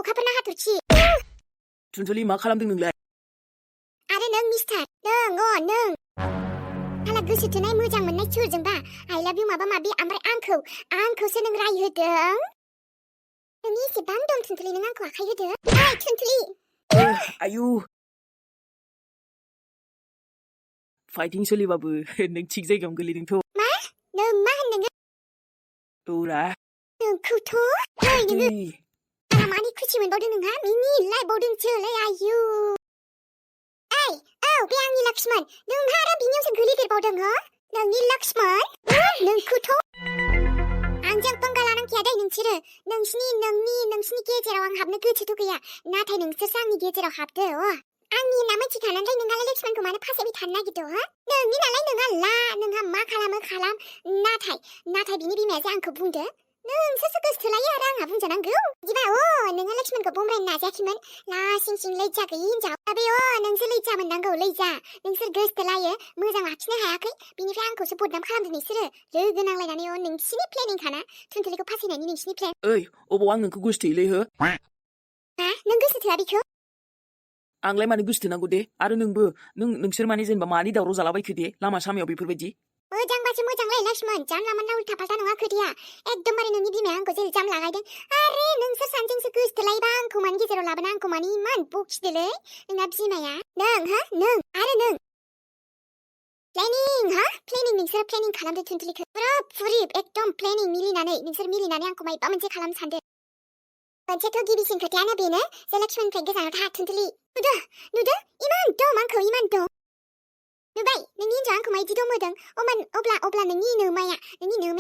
अखाफोरना हाथरखि थुनथुलि मा खालामदों नोंलाय? आरो नों मिस्टार नों हाला गोसो थोनाय मोजां मोननाय सोरजोंबा आइ लाभ इउ माबा माबि ओमफ्राय आंखौसो नों रायहोदों। नोंनि एसेबां दम थुनथुलि, नों आंखौ आखाइ होदो। ओइ थुनथुलि, आयु फाइटिं सोलिबाबो नों थिग जायगायावनो गोलैदोंथ'। मा? नों मा होनदों? औरा नोंखौथ' ओइ नोङो मानि खुसि मोनबावदों नोंहा? मिनिलायबावदोंसोलै आयु। औ बे आंनि लक्ष्मण, नोंहा आरो बिनियावसो गोलैदेरबावदों हो? नोंनि लक्ष्मण नोंखौथ' आंजों पंगा लानांखाया दै नोंसोरो। नोंसिनि गेजेराव आं हाबनो गोसोथ' गैया, नाथाय नोंसोरसो आंनि गेजेराव हाबदो। आंनि होनना मिथिखानानै नोंहालाय लक्ष्मणखौ मानो फासायबाय थानो नागिरदों हो? नोंनि नालाय नोंहा ला, नोंहा मा खालामो खालाम। नाथाय बिनि बिमाया जे आंखौ बुंदो नोंसोरसो गोसोथोलायो आरो आंहा बुंजानांगौ। बिदिबा नोङो लक्ष्मणखौ बमब्रायनो नाजायाखैमोन? लासिं लैजा गैयि हिनजाव। आबे नोंसो लैजा मोननांगौ, लैजा। नोंसोर गोसोथोलायो, मोजां लाखिनो हायाखै, बिनिफ्राय आंखौसो बदनाम खालामदों नोंसोरो। लोगो नांलायनानै नोंसिनि प्लेनिंखाना थुनथुलिखौ फासायनायनि नोंसिनि प्लेन। ओइ अबाव आं नोंखौ गोसोथोयोलै हो? हा? नों गोसोथोआ बिखौ? आंलाय मानो गोसोथोनांगौ दे? आरो नोंसोर माने जेनेबा मानि दावराव जालाबायखो दे लामा सामायाव बेफोरबायदि? मोजांबासो मोजांलै लक्ष्मण, जानला मानला उल्था फाल्था नङा खोथाया। एकदमबारे नोंनि बिमाया आंखौ जेरै जाम लागायदों। आरे नोंसोर सानैजोंसो गोसोथोलायोबा आंखौ मानि गेजेराव लाबोना आंखौ मानि इमान बखिदोलै नोंना बिमाया। नों प्लेनिं नोंसोर प्लेनिं खालामदो थुनथुलिखौ। फुरा एकदम प्लेनिं मिलिनानै आंखौ माबा मोनसे खालामनो सानदो। मोनसेथ' गिबिसिन खोथायानो बेनो जे लक्ष्मणनिफ्राय गोजानाव था थुनथुलि। नुदो इमान दम आंखौ, इमान दम। नुबाय नोंनि हिन्जाव आंखौ मायदि दम होदों? अब्ला नोंनि नोमाया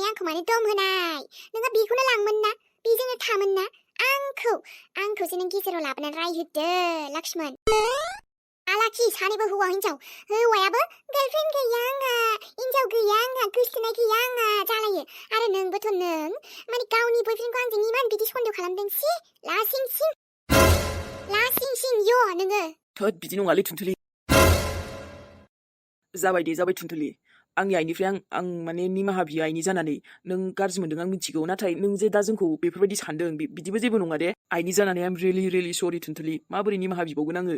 आंखौ मानो दम होनाय? नोंहा बेखौनो लांमोन ना, बेजोंनो थामोन ना? आंखौसो नों गेजेराव लाबोनानै रायहोदो लक्ष्मण। आलाखि सानैबो हौवा हिन्जाव, हौवायाबो गार्लफ्रेन्ड गैया आंहा, हिन्जाव गैया आंहा, गोसथोनाय गैया आंहा जालायो। आरो नोंबोथ' माने गावनि बयफ्रेन्डखौ आंजों इमान बिदि सन्देह खालामदों सि लासिं सिं यो नोङो। थोद बिदि नङालै थुनथुलि। जाबाय थुनथुलि। आंनि आइनिफ्राय आं माने निमाहा बियो आइनि जानानै। नों गाज्रि मोनदों आं मिथिगौ, नाथाय नों जे दा जोंखौ बेफोरबायदि सानदों बिदिबो जेबो नङा दे। आइनि जानानै आइ एम रियलि सरि थुनथुलि। माबोरै निमाहा बिबावगोन आङो?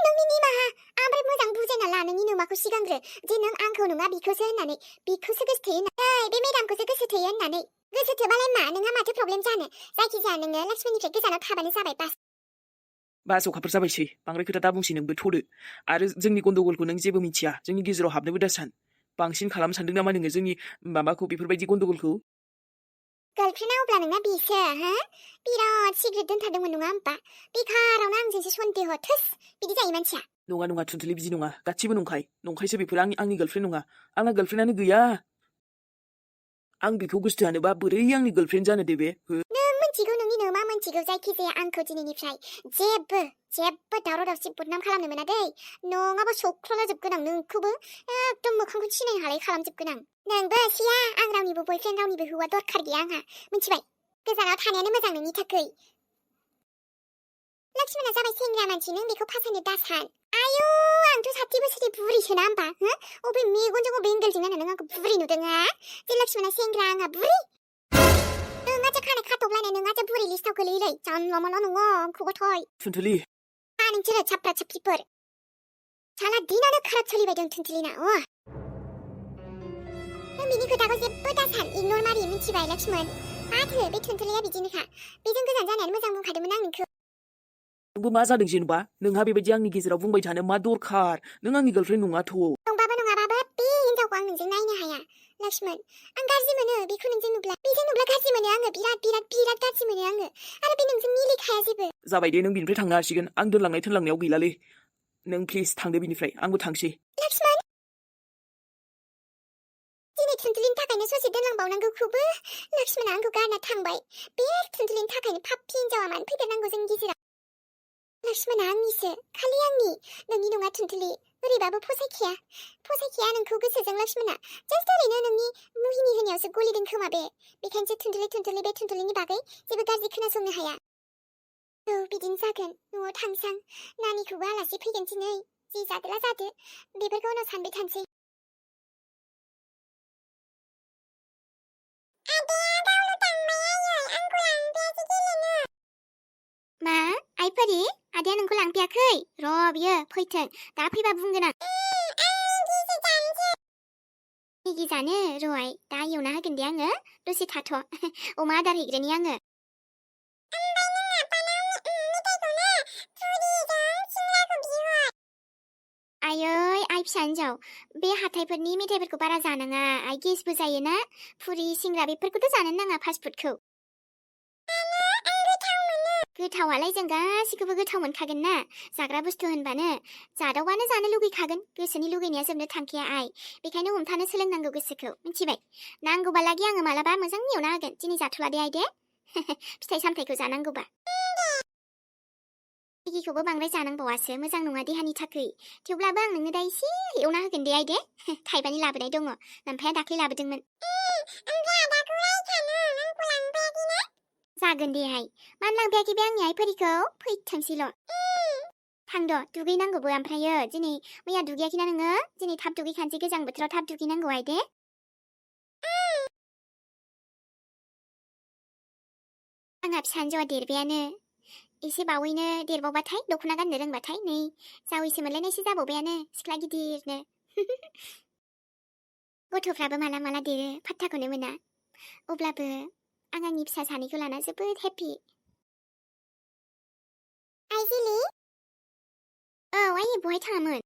नोंनि निमाहा ओमफ्राय मोजां बुजायना ला नोंनि नोमाखौ सिगांग्रो, जे नों आंखौ नङा बिखौसो होननानै, बिखौसो गोसोथोयो होननानै, बे मेडामखौसो गोसोथोयो होननानै। गोसोथोबालाय मा, नोंहा माथो प्रब्लेम जानो? जायखिजाया नोङो लक्ष्मणनिफ्राय गोजानाव थाबानो जाबाय बास अखाफोर जाबायसै, बांद्राय खोथा दा बुंसै नोंबो थ'दो। आरो जोंनि गन्दगलखौ नों जेबो मिथिया, जोंनि गेजेराव हाबनोबो दा सान। बांसिन खालामनो सानदों नामा नोङो जोंनि माबाखौ, बेफोरबायदि गन्दगलखौ? गार्लफ्रेन्डआ अब्ला नोंना बेसो हा? बिराद सिग्रेट दोनथारदोंमोन नङा होमबा? बेखारावनो आंजोंसो सन्देह, थोस बिदि जायो मानसिया। नङा थुनथुलि, बिदि नङा, गासिबो नंखायसो बेफोर। आंनि गार्लफ्रेन्ड नङा, आंना गार्लफ्रेन्डआनो गैया। आं बेखौ गोसोथोआनोबा बोरै आंनि गार्लफ्रेन्ड जानो दे बे? नों मिथिगौ, नोंनि नोमा मिथिगौ, जायखिजाया आंखौ दिनैनिफ्राय जेबो दावराव दावसि बदनाम खालामनो मोना दै, नङाबा सख्ल'लाजोबगोन आं नोंखौबो, एकदम मोखांखौ सिनायनो हालाय खालामजोबगोन आं। नोंबो सिया, आं रावनिबो बयफ्रेन्ड, रावनिबो हौवा दरखार गैया आंहा, मिथिबाय? गोजानाव थानायानो मोजां नोंनि थाखै। लक्ष्मणआ जाबाय सेंग्रा मानसि, नों बेखौ फासायनो दासान। आयु आंथ' 60 बोसोरनि बुरिसोना होमबा हो? अबे मेगनजों अबे एंगेलजों नायना नों आंखौ बुरि नुदों हा? जे लक्ष्मणआ सेंग्रा आंहा बुरि? नोंहासो खानाय खाथबलायनाय, नोंहासो बुरि लिस्टाव गोलैयोलै, जानला मोनला नङा आंखौ गथाय। थुनथुलि नोंसोरो साफ्रा साफ्रिफोर साला दिनानो खाराब सोलिबाय दं थुनथुलिना। नों बिनि खोथाखौ जेबो दासान, इगनर मारि, मिथिबाय लक्ष्मण? माथो बे थुनथुलिया बिदिनोखा, बेजों गोजान जानायानो मोजां बुंखादोंमोन आं नोंखौ। नोंबो मा जादों जेनेबा? नोंहा बेबायदि आंनि गेजेराव बुंबाय थानो मा दरखार? नों आंनि गार्लफ्रेन्ड नङाथ'। दंबाबो नङाबाबो बे हिन्जावखौ आं नोंजों नायनो हाया लक्ष्मण। आं गाज्रि मोनो बेखौ नोंजों नुब्ला, गाज्रि मोनो आङो, बिराद गाज्रि मोनो आङो। आरो बे नोंजों मिलिखाया जेबो। जाबाय दे, नों बिनिफ्राय थांनो हासिगोन। आं दोनलांनाय थोनलांनायाव गैलालै। नों प्लिज थांदो बिनिफ्राय, आंबो थांसै। लक्ष्मण, दिनै थुनथुलिनि थाखायनो ससे दोनलांबावनांगौखौबो लक्ष्मणआ आंखौ गारना थांबाय। बे थुनथुलिनि थाखायनो पापि हिन्जावा मानो फैदेरनांगौ जोंनि गेजेराव? लक्ष्मणआ आंनिसो, खालि आंनि, नोंनि नङा थुनथुलि। बोरैबाबो फसायखाया नोंखौ गोसोजों लक्ष्मणआ। जास्ट ओरैनो नोंनि मुहिनि होनायावसो गलिदों खोमा बे। बेखायनोसो थुनथुलि बे थुनथुलिनि बागै जेबो गाज्रि खोनासंनो हाया। औ बिदिनो जागोन, न'आव थांसां, नानिखौबो आलासि फैगोन दिनै, जि जादोला जादो, बेफोरखौ उनाव सानबाय थानोसै। फैथों दा फैबा बुंगोन आं मेगि जानो रय दा एवना होगोन दे आङो दसे थाथ' अमा आदार हैग्रोनि आङो आयै आइ फिसा हिन्जाव बे हाथाइफोरनि मेथाइफोरखौ बारा जानाङा आइ गेसबो जायोना फुरि सिंग्रा बेफोरखौथ' जानो नाङा फास्टफुडखौ गोथावालाय जों गासिखौबो गोथाव मोनखागोन ना जाग्रा बुस्थु होनबानो जादावबानो जानो लुगैखागोन गोसोनि लुगैनाया जोबनो थांखाया आइ बेखायनो हमथानो सोलोंनांगौ गोसोखौ मिथिबाय नांगौबालागि आङो मालाबा मोजां एवना होगोन दिनै जाथ'ला दे आइ दे फिथाइ सामथाइखौ जानांगौबा मेगिखौबो बांद्राय जानांबावासो मोजां नङा देहानि थाखै थेवब्लाबो आं नोंनो दा एसे एवना होगोन दे आइ दे थाइबानि लाबोनाय दङ नामफाया दाख्लै लाबोदोंमोन जागोन दे आइ मानो लांफायाखै बे आंनि आइफोरिखौ फैथोंसैल' थांद' दुगैनांगौबो ओमफ्रायो दिनै मैया दुगैयाखैना नोङो दिनै थाब दुगैखानोसै गोजां बोथोराव थाब दुगैनांगौ आइ दे आंहा फिसा हिन्जावा देरबायानो एसे बावैनो देरबावबाथाय दख'ना गाननो रोंबाथाय नै जावैसो मोनलायनायसो जाबावबायानो सिख्ला गिदिरनो गथ'फ्राबो माला माला देरो फात्ताखौनो मोना अब्लाबो आं आंनि फिसा सानैखौ लाना जोबोद हेपि आइजिलि औ आइ बहाय थाङामोन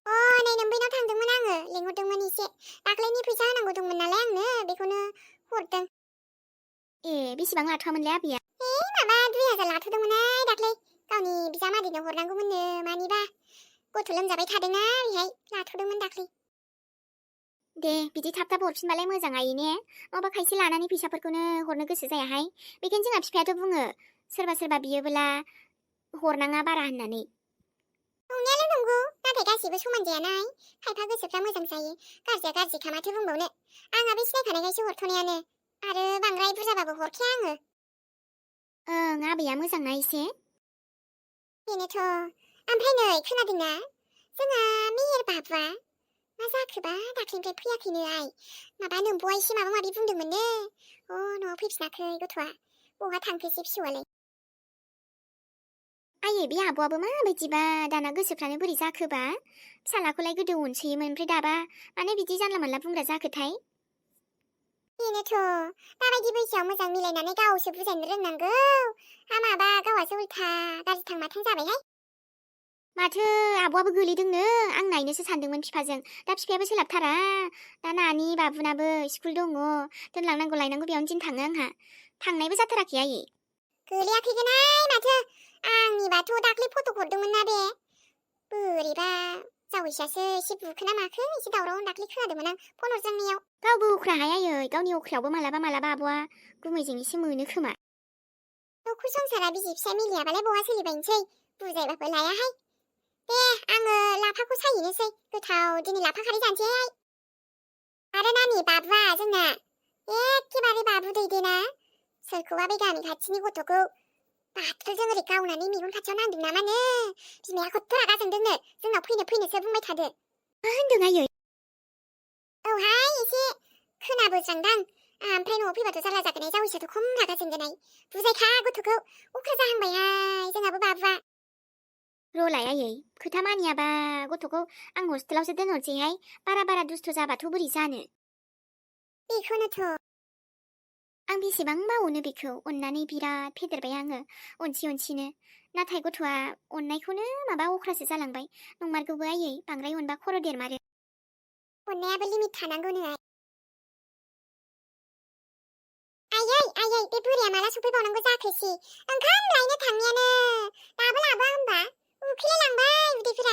नै नों बैनाव थांदोंमोन आङो लेंहरदोंमोन एसे दाख्लैनि फैसा होनांगौ दंमोन नालाय आंनो बेखौनो हरदों ए बेसेबां लाथ'वामोनलाय आबैया माबा 2000 लाथ'दोंमोनहाय दाख्लै गावनि बिजामादैनो हरनांगौमोननो मानिबा गथ' लोमजाबाय थादोंना बेहाय लाथ'दोंमोन दाख्लै दे बिदि थाब थाब हरफिनबालाय मोजां आइ ने माबा खायसे लानानै फैसाफोरखौनो हरनो गोसो जायाहाय बेखायनो जोंहा बिफायाथ' बुङो सोरबा सोरबा बियोबोला हरनाङा बारा होननानै नंनायालाय नंगौ नाथाय गासिबो समान जायाना खायफा गोसोफ्रा मोजां जायो गाज्रिया गाज्रिखा माथो बुंबावनो आंहाबो सिनायखानायखायसो हरथ'नायानो आरो बांद्राय बुरजाबाबो हरखाया आङो ओं आबैया मोजांना एसे बेनोथ' ओमफ्राय नै खोनादोंना जोंहा मेहेर बाबुआ मा जाखोबा दाख्लैनिफ्राय फैयाखैनो आइ माबा नोमब'आ एसे माबा माबि बुंदोंमोननो न'आव फैफिनाखै गथ'आ बहा थांखोसै फिसौआलाय आयै बे आब'आबो माबायदिबा दाना गोसोफ्रानो बोरै जाखोबा फिसालाखौलाय गोदो अनसोयोमोन ओमफ्राय दाबा माने बिदि जानला मोनला बुंग्रा जाखोथाय बेनोथ' दाबायदि बैसोआव मोजां मिलायनानै गावसो बुजायनो रोंनांगौ हामाबा गावहासो उल्था गाज्रिथां माथां जाबायहाय माथो आब'आबो गोलैदोंनो आं नायनोसो सानदोंमोन बिफाजों दा बिफायाबो सोलाबथारा दा नानि बाबुनाबो स्कुल दङ दोनलांनांगौ लायनांगौ बेयावनो दिन थाङो आंहा थांनायबो जाथाराखै आयै गोलैयाखैगोनहाय माथो आंनिबाथ' दाख्लै फट' हरदोंमोन ना बे बोरैबा जावैसोआसो एसे बुखोना माखो एसे दावराव दाख्लै खोनादोंमोन आं फन हरजांनायाव गावबो उख्राहाय आयै गावनि अख्रायावबो मालाबा मालाबा आब'आ गुमैजों एसे मोनो खोमा न'खर संसारा बिसि फिसाय मिलियाबालाय बहा सोलिबायनोसै बुजायबाबो लायाहाय दे आङो लाफाखौ सायहैनोसै गोथाव दिनै लाफा खारै जानोसैहाय आरो नानि बाबुआ जोंना एखेबारे बाबु दैदेना सोरखौबा बे गामि खाथिनि गथ'खौ बाथुलजों ओरै गावनानै मेगन खाथियाव नांदों नामानो बिमाया खथ्थ' रागा जोंदोंनो जोंनाव फैनोसो बुंबाय थादो मा होनदों आयै औहाय एसे खोनाबोज्रांदां ओमफ्राय न'आव फैबाथ' जारला जागोन जावैसोआथ' खम रागा जोंगोन बुजायखा गथ'खौ अख्रा जाहांबायहाय जोंहाबो बाबुआ र'लाय आयै खोथा मानियाबा गथ'खौ आं हस्टेलावसो दोनहरसैहाय बारा दुस्थ' जाबाथ' बोरै जानो बेखौनोथ' आं बेसेबां बावनो बेखौ अननानै बिराद फेदेरबाय आङो अनसिनो नाथाय गथ'आ अननायखौनो माबा अख्रासो जालांबाय नंमारगौबो आयै बांद्राय अनबा खर' देरमारो अननायाबो लिमिट थानांगौनो आयै बे बुरिया माला सफैबावनांगौ जाखोसै ओंखाम लायनो थांनायानो दाबो लाबोआ होमबा उखैलायलांबाय उदैफोरा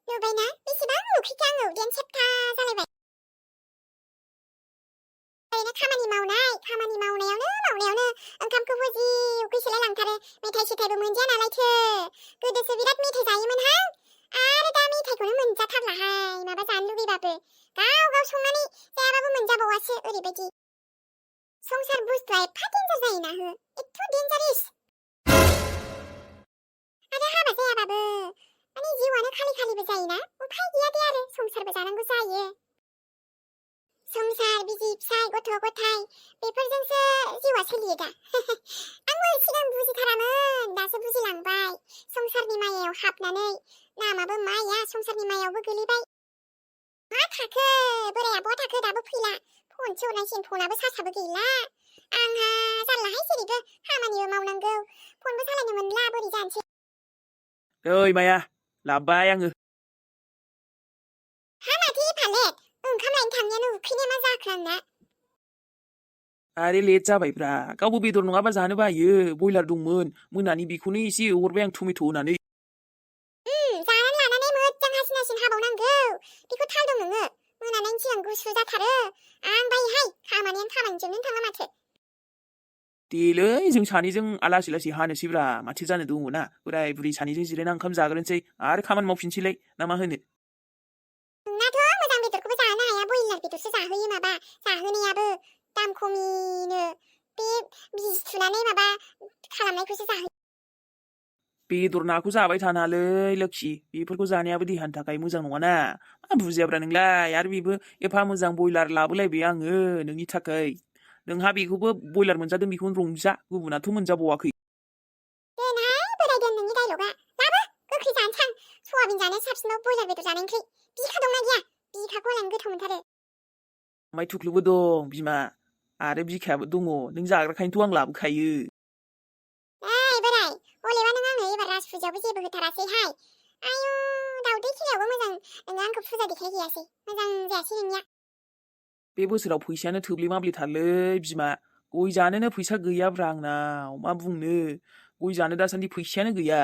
नुबायना बेसेबां उखैखो आङो उदैयानो सेबथा जालायबाय ओरैनो खामानि मावनायावनो ओंखामखौबो जि उखैसोलाय लांथारो मेथाइ सेथाइबो मोनजाया नालायथो गोदोसो बिराद मेथाइ जायोमोनहां आरो दा मेथाइखौनो मोनजाथारलाहाय माबा जानो लुगैबाबो गाव संनानै जायाबाबो मोनजाबावासो ओरैबायदि संसार बुस्थुआ एफा डेन्जार जायोना हो एथ' डेन्जारेस आरो हाबा जायाबाबो माने जिउआनो खालिबो जायोना उफाय गैया दे आरो संसारबो जानांगौ जायो संसार बिसि फिसाय गथ' गथाय बेफोरजोंसो जिउआ सोलियो दा आंबो सिगां बुजिथारामोन दासो बुजिलांबाय 지원하신 폰하고 사사도 길라. 앙하 잘라 할세리도 하마니로 마우난고. 폰부 살라님은 라버리지 않지. Ơi mày à, làm ba ăn. 하마디 발렛. 가만 당연히 그녀만 자크란다. Are late जाबायब्रा गावबो बेदर नङाबा जानो बायो बयलार दंमोन मोनानि बेखौनो एसे एवहरबाय आं टमेट' होनानै 자는 라나네 멋장 하시나신 하보난고. 비코 탈도 능어. 문화는 지연 구수 자타르. 앙바이 하이. 가만히 가만 주는 당나마트. देलै जों सानैजों आलासि लासि हानोसैब्रा माथो जानो दङना बोराय बुरि सानैजों जिरायना ओंखाम जाग्रोनोसै आरो खामानि मावफिनसैलाय ना मा होनो 나도 모장 비둘고 자나 하야 보일날 비둘스 자흐이 마바. 자흐니야부. 땀코미느. 삐 미스투나네 마바. खालामनाय खौसो जाहै बेदर नाखौ जाबाय थानालै लोक्षि बेफोरखौ जानायाबो देहानि थाखाय मोजां नङाना मा बुजियाब्रा नोंलाय आरो बेबो एफा मोजां बयलार लाबोलायबाय आङो नोंनि थाखाय नोंहा बेखौबो बयलार मोनजादों बेखौनो रंजा गुबुनाथ' मोनजाबावाखै देनाय बोराय दोननोनि डायलगा लाबो गोखै जानसां सयाबिन जानो साबसिनाव बयलार बेदर जानायनिख्रुइ बिखा दंना गैया बिखाखौ आं गोथाव मोनथारो माइ थुख्लुबो दं बिमा आरो बिखायाबो दङ नों जाग्राखायनोथ' आं लाबोखायो ओइ बोराय हलेबा नों आंनो एबार राज फुजायावबो जेबो होथारासैहाय आयु दाउदै खेलायावबो मोजां नोङो आंखौ फुजा देखायहैयासै मोजां जायासै नोंनिया बे बोसोराव फैसायानो थोब्ले माब्लेथारलै बिमा गय जानोनो फैसा गैयाब्रा आंनाव मा बुंनो गय जानो दासान्दि फैसायानो गैया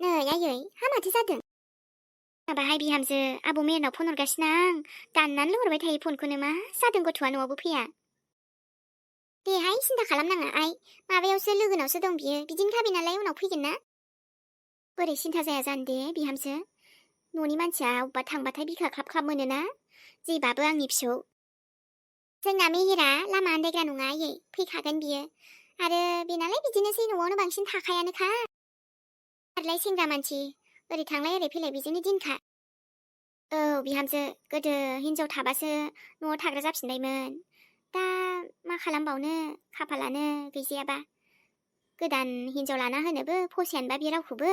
नै आयै हा माथो जादों माबाहाय बिहामजो आबौ मेरनाव फन हरगासिनो आं दाननानै हरबाय थायो फनखौनो मा जादों गथ'आ न'आवबो फैया देहाय सिन्था खालामनाङा आइ माबायावसो लोगोनावसो दं बियो बिदिनो थाबाय नालाय उनाव फैगोन ना बोरै सिन्था जाया जानो दे बिहामजो न'नि मानसिया अब्बा थांबाथाय बिखा ख्लाब ख्लाब मोनोना जेबाबो आंनि फिसौ जोंना मेहेरा लामा आन्दायग्रा नङा आयै फैखागोन बियो आरो बेनालाय बिदिनोसै न'आवनो बांसिन थाखायानोखा आरोलाय सेंग्रा मानसि ओरै थांलाय ओरै फैलाय बेजोंनो दिनखा औ बिहामजो गोदो हिनजाव थाबासो न'आव थाग्रा जाफिनबायमोन दा मा खालामबावनो खाफालानो गैजायाबा गोदान हिनजाव लाना होनोबो फसायानोबा बे रावखौबो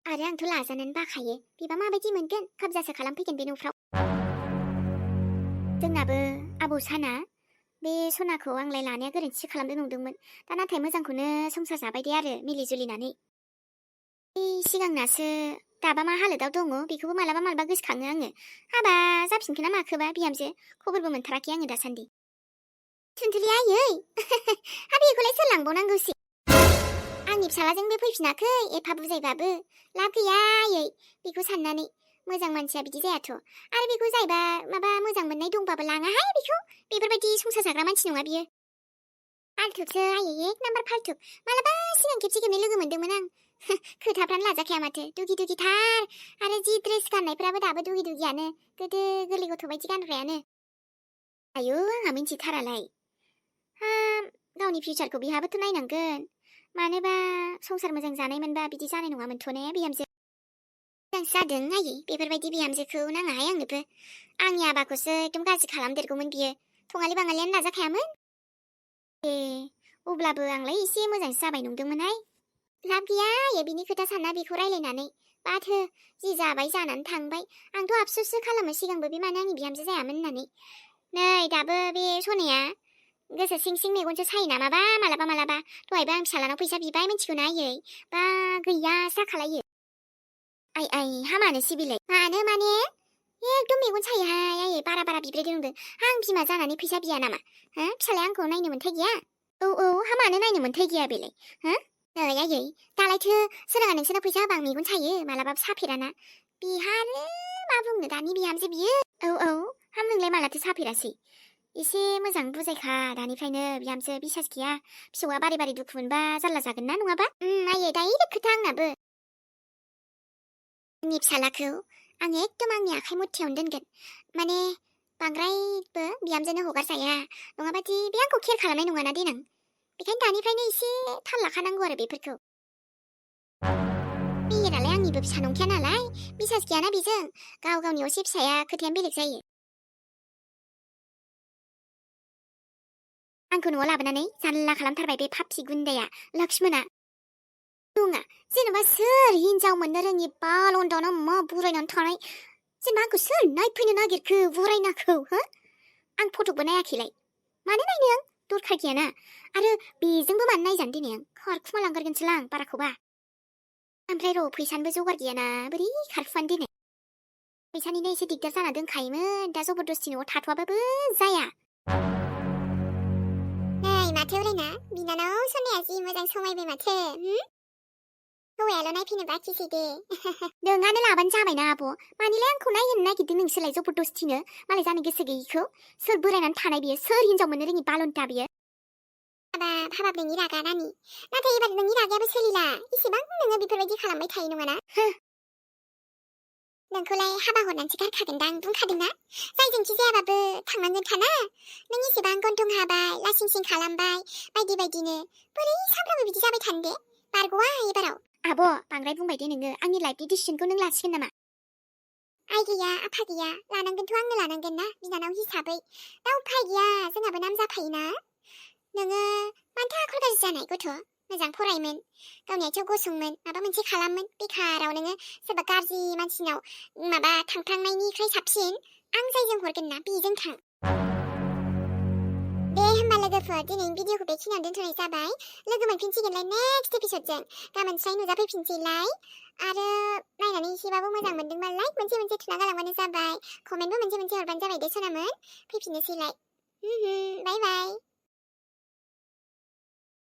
आरो आंथ' लाजानोनो बाखायो बिबा माबायदि मोनगोन खाबजासो खालामफैगोन बे न'फ्राव जोंनाबो आबौ साना बे सनाखौ आंलाय लानाया गोरोन्थि खालामदों नंदोंमोन दा नाथाय मोजांखौनो संसार जाबाय दे आरो मिलि जुलिनानै बे सिगांनासो दाबा मा हालोदाव दङ बेखौबो मालाबा मालाबा गोसोखाङो आङो हाबा जाफिनखोन ना माखोबा बिहामजो खबरबो मोनथाराखै आङो दासान्दि थुनथुलि आयै हा बेखौलाय सोर लांबावनांगौसै आंनि फिसालाजों बे फैफिनाखै एफा बुजायबाबो लाब गैया आयै बेखौ साननानै मोजां मानसिया बिदि जायाथ' आरो बेखौ जायबा माबा मोजां मोननाय दंबाबो लाङाहाय बेखौ बेफोरबायदि संसार जाग्रा मानसि नङा बियो फाल्थुकसो आयै एक नाम्बार फाल्थुक मालाबा सिगां खेबसे खेबनै लोगो मोनदोंमोन आं खोथाफ्रानो लाजाखाया माथो दुगि दुगिथार आरो जि ड्रेस गाननायफ्राबो दाबो दुगि दुगियानो गोदो गोरलै गथ' बायदि गानग्रायानो आयौ आंहा मिन्थिथारालाय हा गावनि फिउचारखौ बिहाबोथ' नायनांगोन मानोबा संसार मोजां जानाय मोनबा बिदि जानाय नङामोनथ' ने बिहामजो मोजांसो जादों आयै बेफोरबायदि बिहामजोखौ नाङाहाय आंनोबो आंनि हाबाखौसो एकदम गाज्रि खालामदेरगौमोन बियो थङालि बाङालियानो नाजाखायामोन ए अब्लाबो आंलाय एसे मोजांसो जाबाय नंदोंमोनहाय लाब गैया आयै बिनि खोथा सानना बेखौ रायलायनानै बाथो जि जाबाय जानानै थांबाय आंथ' आफसोससो खालामो सिगांबो बे मानो आंनि बिहामजो जायामोन होननानै नै दाबो बे सनाया गोसो सिं सिं मेगनसो सायो नामाबा मालाबा मालाबा दहायबो आं फिसालानाव फैसा बिबाय मिन्थिगौना आयै बा गैया जाखालायो आइ आइ हामानो सिबिलाय मानो माने एकदम मेगन सायोहाय आयै बारा बारा बिब्रेदों नंदों आं बिमा जानानै फैसा बिया नामा हो फिसालाया आंखौ नायनो मोन्थाय गैया औ हामानो नायनो मोन्थाय गैया बेलाय हो नै आयै दालायथो सोराङा नोंसोरनाव फैसा होबा आं मेगन सायो मालाबाबो साफेराना बिहा आरो मा बुंनो दानि बिहामजो बियो औ हामनोंलाय मालाथो साफेरासै एसे मोजां बुजायखा दानिफ्रायनो बिहामजो बिसास गैया फिसौआ बारे बारे दुखु मोनबा जारला जागोन ना नङाबा आयै डाइरेक्ट खोथा आंनाबो आंनि फिसालाखौ आं एकदम आंनि आखाइ मुथियावनो दोनगोन माने बांद्रायबो बिहामजोनो हगारजाया नङाबादि बे आंखौ केयार खालामनाय नङाना देनां बेखायनो दानिफ्रायनो एसे थाल लाखानांगौ आरो बेफोरखौ मेहेरालाय आंनिबो फिसा नंखाया नालाय बिसास गैयाना बेजों गाव गावनि असे फिसाया खोथायानो बेलेग जायो आंखौ न'आव लाबोनानै जानला खालामथारबाय बे पापि गुन्दाया लक्ष्मणा नङा जेनेबा सोर हिनजाव मोननो रोङि बालन्दानो मा बुरायनानै थानाय जेनेबा आंखौ सोर नायफैनो नागिरखो बरायनाखौ हो आं फटकबो नायाखैलाय मानो नायनो आं दरखार गैयाना आरो बेजोंबो मानो नायजानो दिनै आं खारखुमा लांगारगोनसोलां बाराखौबा ओमफ्राय र' फैसानिबो जगार गैयाना बोरै खारखुमानो दिनै फैसानिनो एसे दिगदार जाना दोनखायोमोन दा जबरदस्ति न'आव थाथ'आबाबो जाया नै माथो उरायना बिनानाव सनाया जि मोजां समायबाय माथो हौवायाल' नायफैनो बाखिसै दे नोंहानो लाबानो जाबायना आब' मानिलाय आंखौ नायहोनो नागिरदों नोंसोरलाय जबरदस्तिनो मालाय जानो गोसो गैयिखौ सोर बोरायनानै थानाय बियो सोर हिनजाव मोननो रोङि बालन्ता बियो हाबाब नोंनि रागा रानि नाथाय एबार नोंनि रागायाबो सोलिला इसेबां नोङो बेफोरबायदि खालामबाय थायो नङाना नोंखौलाय हाबा हरनानैसो गारखागोनदां बुंखादोंना जायजोंखि जायाबाबो थांनांगोन खाना नों इसेबां गन्थं हाबाय लासिं सिं खालामबाय बायदि बायदिनो बोरै सानफ्रामबो बिदि जाबाय थानो दे बारग'आ एबाराव आब' बांद्राय बुंबाय दे नोङो आंनि लाइफनि डिसिसनखौ नों लासिगोन नामा आइ गैया आफा गैया लानांगोनथ' आंनो लानांगोन ना बिनानाव हिसाबै दा उफाय गैया जोंहाबो नाम जाफायोना नोङो मानोथो आखल गाज्रि जानाय गथ' मोजां फरायमोन गावनि आथिङाव गसंमोन माबा मोनसे खालाममोन बेखाराव नोङो सोरबा गाज्रि मानसिनाव माबा थांफ्लांनायनिफ्राय साबसिन आं जायजों हरगोन ना बेजों थां दे होमबा लोगोफोर दिनैनि भिडिअखौ बेखिनियाव दोनथ'नाय जाबाय लोगो मोनफिनसिगोनलाय नेक्स्ट एपिसडजों गाबोन स्राय नुजाफैफिनसैलाय आरो नायनानै एसेबाबो मोजां मोनदोंबा लाइक मोनसे थुना गालांबानो जाबाय कमेन्टबो मोनसे हरबानो जाबाय दे सनामोन फैफिननोसैलाय बाय बाय